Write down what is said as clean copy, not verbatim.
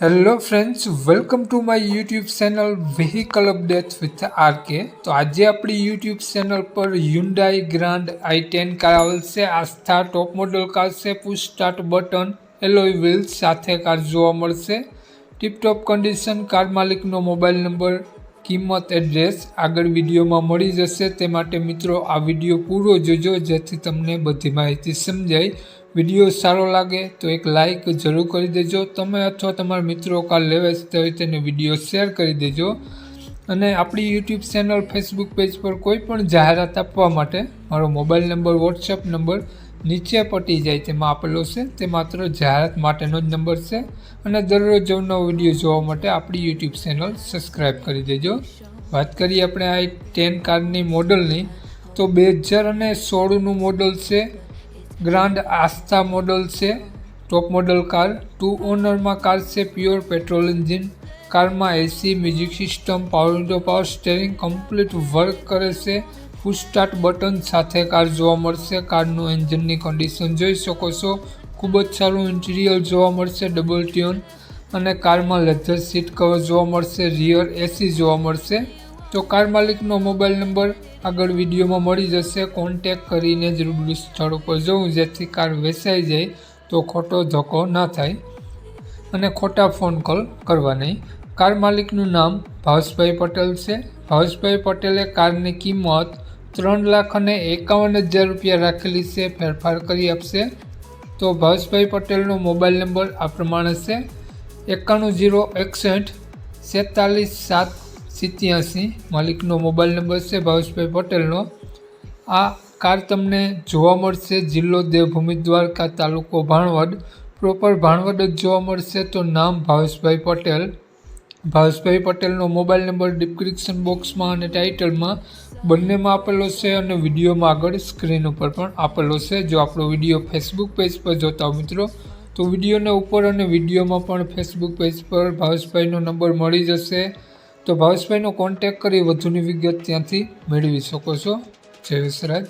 Hello friends, welcome to my YouTube channel vehicle update with RK. તો આજે આપણી YouTube channel પર Hyundai Grand i10 car આવેલ છે। આસ્થા ટોપ મોડલ કાર છે। Push start button, alloy wheels સાથે car જોવા મળશે। ટીપટોપ કન્ડિશન, કાર માલિકનો મોબાઈલ નંબર, કિંમત, એડ્રેસ આગળ વિડીયોમાં મળી જશે। તે માટે મિત્રો આ વિડીયો પૂરો જોજો જેથી તમને બધી માહિતી સમજાય। વિડીયો સારો લાગે તો એક લાઇક જરૂર કરી દેજો। તમે અથવા તમારા મિત્રો કાર લેવા ઇચ્છતા હોય તેને વિડીયો શેર કરી દેજો। અને આપણી યુટ્યુબ ચેનલ ફેસબુક પેજ પર કોઈ પણ જાહેરાત આપવા માટે મારો મોબાઈલ નંબર, વોટ્સએપ નંબર નીચે પટી જાય તેમાં આપેલો છે। તે માત્ર જાહેરાત માટેનો જ નંબર છે। અને દરરોજ નવો વિડીયો જોવા માટે આપણી યુટ્યુબ ચેનલ સબસ્ક્રાઈબ કરી દેજો। વાત કરીએ આપણે i10 કારની મોડલની, તો 2016નું મોડલ છે। ગ્રાન્ડ આસ્થા મોડલ છે। ટોપ મોડલ કાર 2 ઓનરમાં કાર છે। પ્યોર પેટ્રોલ એન્જિન, કારમાં AC, music system, power window, power steering complete work કરે છે। પુશ સ્ટાર્ટ બટન સાથે કાર જોવા મળશે। કારનું એન્જિનની કન્ડિશન જોઈ શકો છો, ખૂબ જ સારું ઇન્ટિરિયર જોવા મળશે, ડબલ ટ્યુન। અને કારમાં લેધર સીટ કવર જોવા મળશે, રિયર એસી જોવા મળશે। તો કાર માલિકનો મોબાઈલ નંબર આગળ વિડીયોમાં મળી જશે। કોન્ટેક કરીને જ રૂબરૂ સ્થળ ઉપર જવું જેથી કાર વેચાઈ જાય તો ખોટો ધક્કો ના થાય અને ખોટા ફોન કોલ કરવા નહીં। કાર માલિકનું નામ ભાવેશભાઈ પટેલ છે। ભાવેશભાઈ પટેલે કારની કિંમત 3,51,000 રૂપિયા રાખેલી છે, ફેરફાર કરી આપશે। તો ભાવેશભાઈ પટેલનો મોબાઈલ નંબર આ પ્રમાણે છે 9106474787। માલિકનો મોબાઈલ નંબર છે ભાવેશભાઈ પટેલનો। આ કાર તમને જોવા મળશે જિલ્લો દેવભૂમિ દ્વારકા, તાલુકો ભાણવડ, પ્રોપર ભાણવડ જ જોવા મળશે। તો નામ ભાવેશભાઈ પટેલ। ભાવેશભાઈ પટેલનો મોબાઈલ નંબર ડિસ્ક્રિપ્શન બોક્સમાં અને ટાઇટલમાં બંનેમાં આપેલો છે અને વિડીયોમાં આગળ સ્ક્રીન ઉપર પણ આપેલો છે। જો આપણો વિડીયો ફેસબુક પેજ પર જોતા હો મિત્રો તો વિડીયોના ઉપર અને વિડીયોમાં પણ ફેસબુક પેજ પર ભાવેશભાઈનો નંબર મળી જશે। તો ભાવેશભાઈનો કોન્ટેક કરી વધુની વિગત ત્યાંથી મેળવી શકો છો। જય વિસરાજ।